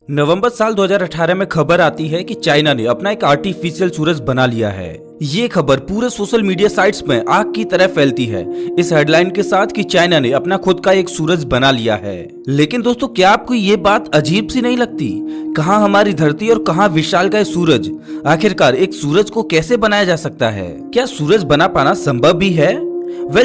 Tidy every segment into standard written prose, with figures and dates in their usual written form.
नवंबर साल 2018 में खबर आती है कि चाइना ने अपना एक आर्टिफिशियल सूरज बना लिया है। ये खबर पूरे सोशल मीडिया साइट्स में आग की तरह फैलती है इस हेडलाइन के साथ कि चाइना ने अपना खुद का एक सूरज बना लिया है। लेकिन दोस्तों, क्या आपको ये बात अजीब सी नहीं लगती? कहाँ हमारी धरती और कहाँ विशाल का सूरज? आखिरकार एक सूरज को कैसे बनाया जा सकता है? क्या सूरज बना पाना संभव भी है?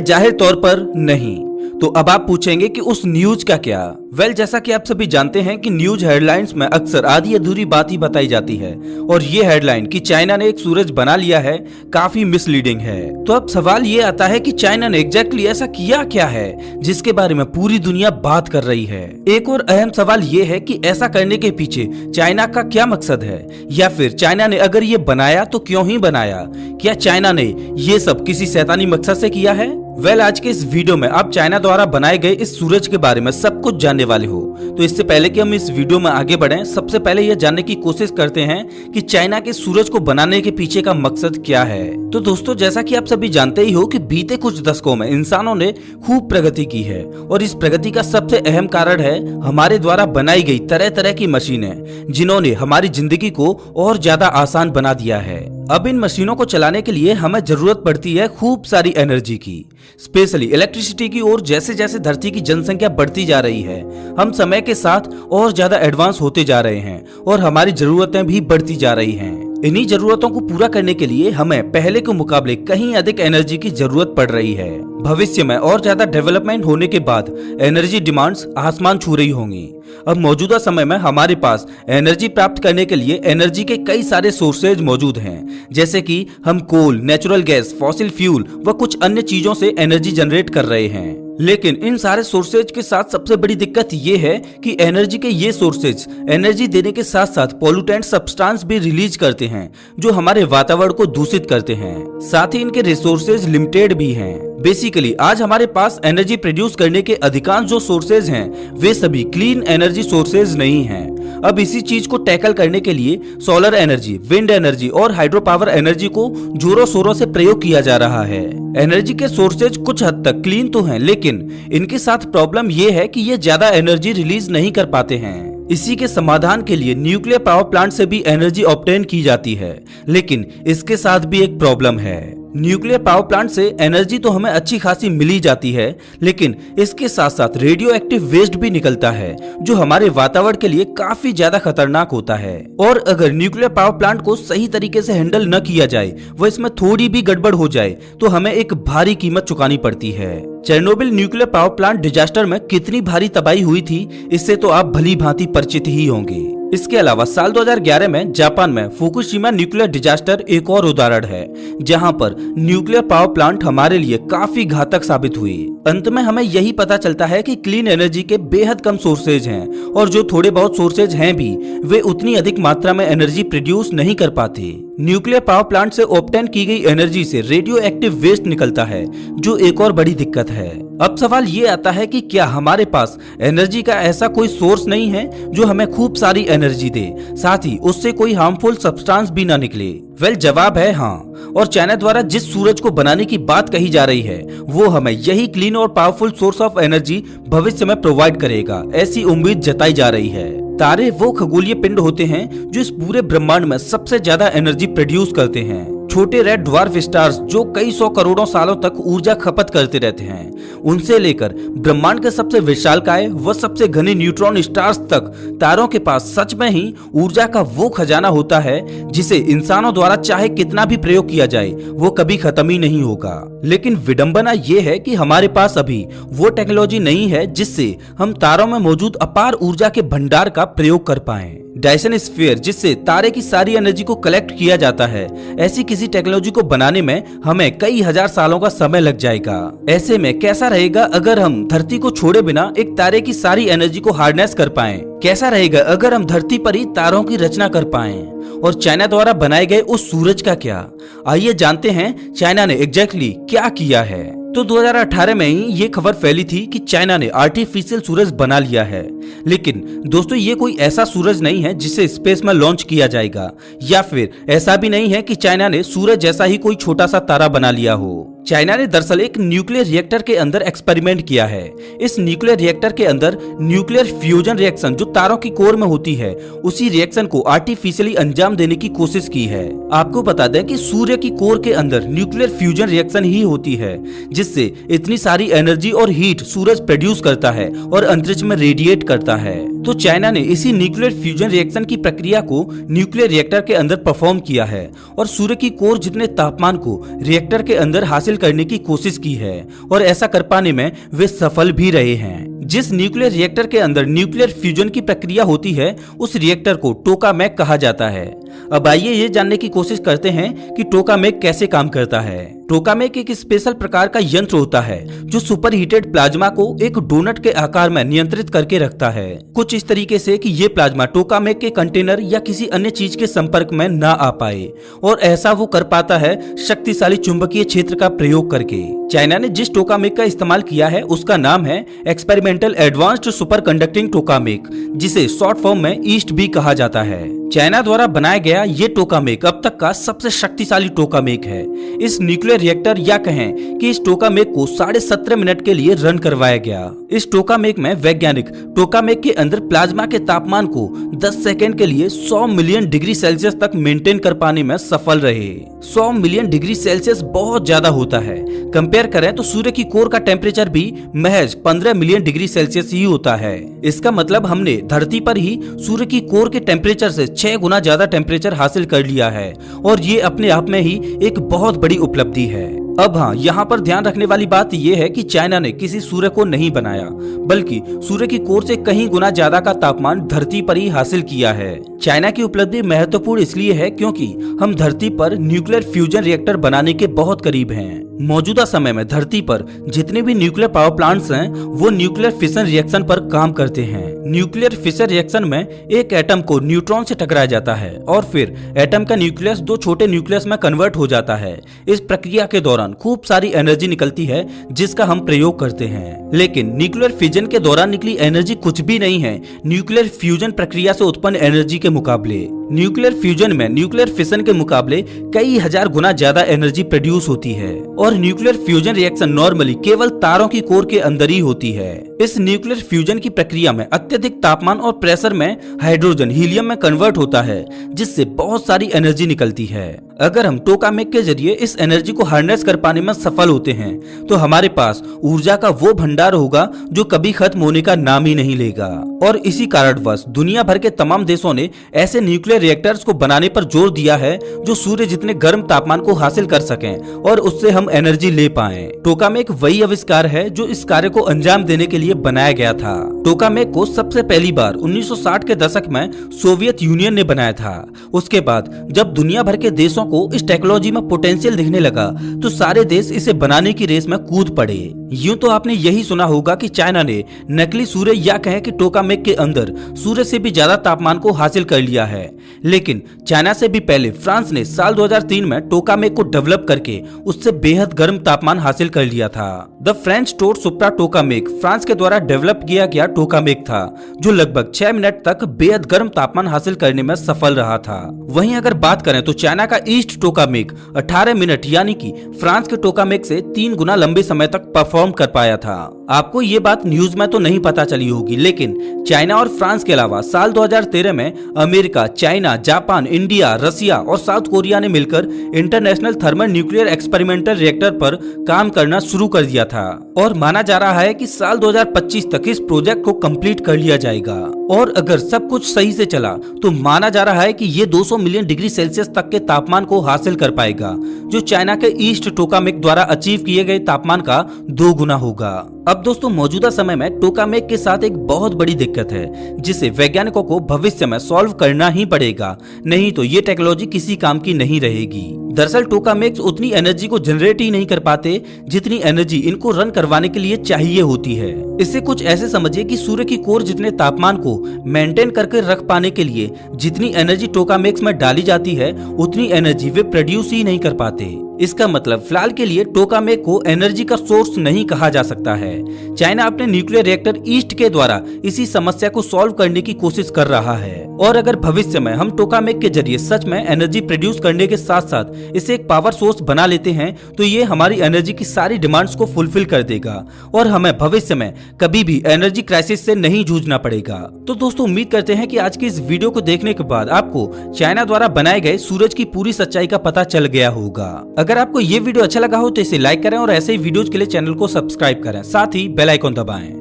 जाहिर तौर पर नहीं। तो अब आप पूछेंगे कि उस न्यूज का क्या? जैसा कि आप सभी जानते हैं कि न्यूज हेडलाइंस में अक्सर आधी अधूरी बात ही बताई जाती है और ये हेडलाइन कि चाइना ने एक सूरज बना लिया है काफी मिसलीडिंग है। तो अब सवाल ये आता है कि चाइना ने एग्जैक्टली ऐसा किया क्या है जिसके बारे में पूरी दुनिया बात कर रही है। एक और अहम सवाल ये है कि ऐसा करने के पीछे चाइना का क्या मकसद है, या फिर चाइना ने अगर ये बनाया तो क्यों ही बनाया? क्या चाइना ने ये सब किसी शैतानी मकसद से किया है? आज के इस वीडियो में आप चाइना द्वारा बनाए गए इस सूरज के बारे में सब कुछ जानने वाले हो। तो इससे पहले कि हम इस वीडियो में आगे बढ़ें, सबसे पहले यह जानने की कोशिश करते हैं कि चाइना के सूरज को बनाने के पीछे का मकसद क्या है। तो दोस्तों, जैसा कि आप सभी जानते ही हो कि बीते कुछ दशकों में इंसानों ने खूब प्रगति की है और इस प्रगति का सबसे अहम कारण है हमारे द्वारा बनाई गई तरह तरह की मशीनें, जिन्होंने हमारी जिंदगी को और ज्यादा आसान बना दिया है। अब इन मशीनों को चलाने के लिए हमें जरूरत पड़ती है खूब सारी एनर्जी की, स्पेशली इलेक्ट्रिसिटी की। और जैसे जैसे धरती की जनसंख्या बढ़ती जा रही है, हम समय के साथ और ज्यादा एडवांस होते जा रहे हैं और हमारी जरूरतें भी बढ़ती जा रही हैं। इन्हीं जरूरतों को पूरा करने के लिए हमें पहले के मुकाबले कहीं अधिक एनर्जी की जरूरत पड़ रही है। भविष्य में और ज्यादा डेवलपमेंट होने के बाद एनर्जी डिमांड्स आसमान छू रही होंगी। अब मौजूदा समय में हमारे पास एनर्जी प्राप्त करने के लिए एनर्जी के कई सारे सोर्सेज मौजूद हैं, जैसे कि हम कोल, नेचुरल गैस, फॉसिल फ्यूल व कुछ अन्य चीजों से एनर्जी जनरेट कर रहे हैं। लेकिन इन सारे सोर्सेज के साथ सबसे बड़ी दिक्कत ये है कि एनर्जी के ये सोर्सेज एनर्जी देने के साथ साथ पोल्यूटेंट सब्सटेंस भी रिलीज करते हैं जो हमारे वातावरण को दूषित करते हैं। साथ ही इनके रिसोर्सेज लिमिटेड भी हैं। बेसिकली आज हमारे पास एनर्जी प्रोड्यूस करने के अधिकांश जो सोर्सेज हैं वे सभी क्लीन एनर्जी सोर्सेज नहीं हैं। अब इसी चीज को टैकल करने के लिए सोलर एनर्जी, विंड एनर्जी और हाइड्रो पावर एनर्जी को जोरों शोरों से प्रयोग किया जा रहा है। एनर्जी के सोर्सेज कुछ हद तक क्लीन तो हैं, लेकिन इनके साथ प्रॉब्लम ये है कि ये ज्यादा एनर्जी रिलीज नहीं कर पाते हैं। इसी के समाधान के लिए न्यूक्लियर पावर प्लांट से भी एनर्जी ऑब्टेन की जाती है, लेकिन इसके साथ भी एक प्रॉब्लम है। न्यूक्लियर पावर प्लांट से एनर्जी तो हमें अच्छी खासी मिली जाती है, लेकिन इसके साथ साथ रेडियो एक्टिव वेस्ट भी निकलता है जो हमारे वातावरण के लिए काफी ज्यादा खतरनाक होता है। और अगर न्यूक्लियर पावर प्लांट को सही तरीके से हैंडल न किया जाए, वो इसमें थोड़ी भी गड़बड़ हो जाए तो हमें एक भारी कीमत चुकानी पड़ती है। Chernobyl nuclear power plant disaster में कितनी भारी तबाही हुई थी, इससे तो आप भली भांति परिचित ही होंगे। इसके अलावा साल 2011 में जापान में फुकुशिमा न्यूक्लियर डिजास्टर एक और उदाहरण है, जहां पर न्यूक्लियर पावर प्लांट हमारे लिए काफी घातक साबित हुई। अंत में हमें यही पता चलता है कि क्लीन एनर्जी के बेहद कम सोर्सेज हैं और जो थोड़े बहुत सोर्सेज हैं भी, वे उतनी अधिक मात्रा में एनर्जी प्रोड्यूस नहीं कर पाते। न्यूक्लियर पावर प्लांट से ऑब्टेन की गई एनर्जी से रेडियो एक्टिव वेस्ट निकलता है, जो एक और बड़ी दिक्कत है। अब सवाल ये आता है कि क्या हमारे पास एनर्जी का ऐसा कोई सोर्स नहीं है जो हमें खूब सारी एनर्जी दे, साथ ही उससे कोई हार्मफुल सब्सटेंस भी ना निकले? जवाब है हाँ। और चाइना द्वारा जिस सूरज को बनाने की बात कही जा रही है, वो हमें यही क्लीन और पावरफुल सोर्स ऑफ एनर्जी भविष्य में प्रोवाइड करेगा, ऐसी उम्मीद जताई जा रही है। तारे वो खगोलीय पिंड होते हैं जो इस पूरे ब्रह्मांड में सबसे ज्यादा एनर्जी प्रोड्यूस करते हैं। छोटे रेड ड्वार्फ स्टार्स जो कई सौ करोड़ों सालों तक ऊर्जा खपत करते रहते हैं, उनसे लेकर ब्रह्मांड के सबसे विशालकाय व सबसे घने न्यूट्रॉन स्टार्स तक तारों के पास सच में ही ऊर्जा का वो खजाना होता है जिसे इंसानों द्वारा चाहे कितना भी प्रयोग किया जाए वो कभी खत्म ही नहीं होगा। लेकिन विडंबना ये है कि हमारे पास अभी वो टेक्नोलॉजी नहीं है जिससे हम तारों में मौजूद अपार ऊर्जा के भंडार का प्रयोग कर पाएं। डायसन स्फीयर, जिससे तारे की सारी एनर्जी को कलेक्ट किया जाता है, ऐसी किसी टेक्नोलॉजी को बनाने में हमें कई हजार सालों का समय लग जाएगा। ऐसे में कैसा रहेगा अगर हम धरती को छोड़े बिना एक तारे की सारी एनर्जी को हार्नेस कर पाएं? कैसा रहेगा अगर हम धरती पर ही तारों की रचना कर पाएं? और चाइना द्वारा बनाए गए उस सूरज का क्या? आइए जानते हैं चाइना ने एग्जैक्टली क्या किया है। तो 2018 में ही ये खबर फैली थी कि चाइना ने आर्टिफिशियल सूरज बना लिया है। लेकिन दोस्तों, ये कोई ऐसा सूरज नहीं है जिसे स्पेस में लॉन्च किया जाएगा, या फिर ऐसा भी नहीं है कि चाइना ने सूरज जैसा ही कोई छोटा सा तारा बना लिया हो। चाइना ने दरअसल एक न्यूक्लियर रिएक्टर के अंदर एक्सपेरिमेंट किया है। इस न्यूक्लियर रिएक्टर के अंदर न्यूक्लियर फ्यूजन रिएक्शन जो तारों की कोर में होती है, उसी रिएक्शन को आर्टिफिशियली अंजाम देने की कोशिश की है। आपको बता दें कि सूर्य की कोर के अंदर न्यूक्लियर फ्यूजन रिएक्शन ही होती है, जिससे इतनी सारी एनर्जी और हीट सूरज प्रोड्यूस करता है और अंतरिक्ष में रेडिएट करता है। तो चाइना ने इसी न्यूक्लियर फ्यूजन रिएक्शन की प्रक्रिया को न्यूक्लियर रिएक्टर के अंदर परफॉर्म किया है और सूर्य की कोर जितने तापमान को रिएक्टर के अंदर हासिल करने की कोशिश की है और ऐसा कर पाने में वे सफल भी रहे हैं। जिस न्यूक्लियर रिएक्टर के अंदर न्यूक्लियर फ्यूजन की प्रक्रिया होती है, उस रिएक्टर को टोकामेक कहा जाता है। अब आइए ये जानने की कोशिश करते हैं कि टोकामेक कैसे काम करता है। टोकामेक एक स्पेशल प्रकार का यंत्र होता है जो सुपर हीटेड प्लाज्मा को एक डोनट के आकार में नियंत्रित करके रखता है, कुछ इस तरीके से कि ये प्लाज्मा टोकामेक के कंटेनर या किसी अन्य चीज के संपर्क में ना आ पाए, और ऐसा वो कर पाता है शक्तिशाली चुंबकीय क्षेत्र का प्रयोग करके। चाइना ने जिस टोकामेक का इस्तेमाल किया है उसका नाम है एक्सपेरिमेंटल एडवांस्ड सुपर कंडक्टिंग टोकामेक, जिसे शॉर्ट फॉर्म में ईस्ट भी कहा जाता है। चाइना द्वारा बनाया गया ये टोकामेक अब तक का सबसे शक्तिशाली टोकामेक है। इस न्यूक्लियर रिएक्टर या कहें कि इस टोकामेक को 17.5 मिनट के लिए रन करवाया गया। इस टोकामेक में वैज्ञानिक टोकामेक के अंदर प्लाज्मा के तापमान को 10 सेकेंड के लिए 100 मिलियन डिग्री सेल्सियस तक मेंटेन कर पाने में सफल रहे। 100 मिलियन डिग्री सेल्सियस बहुत ज्यादा होता है। कंपेयर करें तो सूर्य की कोर का टेम्परेचर भी महज 15 मिलियन डिग्री सेल्सियस ही होता है। इसका मतलब हमने धरती पर ही सूर्य की कोर के टेम्परेचर से 6 गुना ज्यादा टेम्परेचर हासिल कर लिया है, और ये अपने आप में ही एक बहुत बड़ी उपलब्धि है। अब हाँ, यहाँ पर ध्यान रखने वाली बात यह है कि चाइना ने किसी सूर्य को नहीं बनाया, बल्कि सूर्य की कोर से कहीं गुना ज्यादा का तापमान धरती पर ही हासिल किया है। चाइना की उपलब्धि महत्वपूर्ण इसलिए है क्योंकि हम धरती पर न्यूक्लियर फ्यूजन रिएक्टर बनाने के बहुत करीब हैं। मौजूदा समय में धरती पर जितने भी न्यूक्लियर पावर प्लांट्स हैं, वो न्यूक्लियर फिशन रिएक्शन पर काम करते हैं। न्यूक्लियर फिशन रिएक्शन में एक एटम को न्यूट्रॉन से टकराया जाता है और फिर एटम का न्यूक्लियस 2 छोटे न्यूक्लियस में कन्वर्ट हो जाता है। इस प्रक्रिया के दौरान खूब सारी एनर्जी निकलती है जिसका हम प्रयोग करते हैं, लेकिन न्यूक्लियर फिजन के दौरान निकली एनर्जी कुछ भी नहीं है न्यूक्लियर फ्यूजन प्रक्रिया से उत्पन्न एनर्जी के मुकाबले। न्यूक्लियर फ्यूजन में न्यूक्लियर फिशन के मुकाबले कई हजार गुना ज्यादा एनर्जी प्रोड्यूस होती है, और न्यूक्लियर फ्यूजन रिएक्शन नॉर्मली केवल तारों की कोर के अंदर ही होती है। इस न्यूक्लियर फ्यूजन की प्रक्रिया में अत्यधिक तापमान और प्रेशर में हाइड्रोजन हीलियम में कन्वर्ट होता है, जिससे बहुत सारी एनर्जी निकलती है। अगर हम टोकामेक के जरिए इस एनर्जी को हार्नेस कर पाने में सफल होते हैं, तो हमारे पास ऊर्जा का वो भंडार होगा जो कभी खत्म होने का नाम ही नहीं लेगा। और इसी कारणवश दुनिया भर के तमाम देशों ने ऐसे न्यूक्लियर रिएक्टर्स को बनाने पर जोर दिया है जो सूर्य जितने गर्म तापमान को हासिल कर सकें और उससे हम एनर्जी ले पाएं। टोकामेक वही आविष्कार है जो इस कार्य को अंजाम देने के लिए बनाया गया था। टोकामेक को सबसे पहली बार 1960 के दशक में सोवियत यूनियन ने बनाया था। उसके बाद जब दुनिया भर के देशों को इस टेक्नोलॉजी में पोटेंशियल दिखने लगा, तो सारे देश इसे बनाने की रेस में कूद पड़े। यूं तो आपने यही सुना होगा कि चाइना ने नकली सूर्य या कहें कि टोकामेक के अंदर सूर्य से भी ज्यादा तापमान को हासिल कर लिया है, लेकिन चाइना से भी पहले फ्रांस ने साल 2003 में टोकामेक को डेवलप करके उससे बेहद गर्म तापमान हासिल कर लिया था। The French Tore Supra tokamak France के द्वारा डेवलप किया गया टोकामेक था, जो लगभग 6 मिनट तक बेहद गर्म तापमान हासिल करने में सफल रहा था। वहीं अगर बात करें तो चाइना का ईस्ट टोकामेक 18 मिनट यानी कि फ्रांस के टोकामेक से 3 गुना लंबे समय तक परफॉर्म कर पाया था। आपको ये बात न्यूज में तो नहीं पता चली होगी, लेकिन चाइना और फ्रांस के अलावा साल 2013 में अमेरिका, चाइना, जापान, इंडिया, रसिया और साउथ कोरिया ने मिलकर international thermal nuclear experimental reactor पर काम करना शुरू कर दिया था, और माना जा रहा है कि साल 2025 तक इस प्रोजेक्ट को कंप्लीट कर लिया जाएगा। और अगर सब कुछ सही से चला तो माना जा रहा है कि ये 200 मिलियन डिग्री सेल्सियस तक के तापमान को हासिल कर पाएगा, जो चाइना के ईस्ट टोकामेक द्वारा अचीव किए गए तापमान का 2 गुना होगा। अब दोस्तों, मौजूदा समय में टोकामेक के साथ एक बहुत बड़ी दिक्कत है, जिसे वैज्ञानिकों को भविष्य में सॉल्व करना ही पड़ेगा, नहीं तो ये टेक्नोलॉजी किसी काम की नहीं रहेगी। दरअसल टोकामेक्स उतनी एनर्जी को जनरेट ही नहीं कर पाते जितनी एनर्जी इनको रन करवाने के लिए चाहिए होती है। इससे कुछ ऐसे समझिए कि सूर्य की कोर जितने तापमान को मेंटेन करके रख पाने के लिए जितनी एनर्जी टोकामेक्स में डाली जाती है, उतनी एनर्जी वे प्रोड्यूस ही नहीं कर पाते। इसका मतलब फिलहाल के लिए टोकामेक को एनर्जी का सोर्स नहीं कहा जा सकता है। चाइना अपने न्यूक्लियर रिएक्टर ईस्ट के द्वारा इसी समस्या को सॉल्व करने की कोशिश कर रहा है और अगर भविष्य में हम टोकामेक के जरिए सच में एनर्जी प्रोड्यूस करने के साथ साथ इसे एक पावर सोर्स बना लेते हैं तो ये हमारी एनर्जी की सारी डिमांड्स को फुलफिल कर देगा और हमें भविष्य में कभी भी एनर्जी क्राइसिस से नहीं जूझना पड़ेगा। तो दोस्तों उम्मीद करते हैं कि आज की इस वीडियो को देखने के बाद आपको चाइना द्वारा बनाए गए सूरज की पूरी सच्चाई का पता चल गया होगा। अगर आपको ये वीडियो अच्छा लगा हो तो इसे लाइक करें और ऐसे ही वीडियोज के लिए चैनल को सब्सक्राइब करें, साथ ही बेल आइकन दबाएं।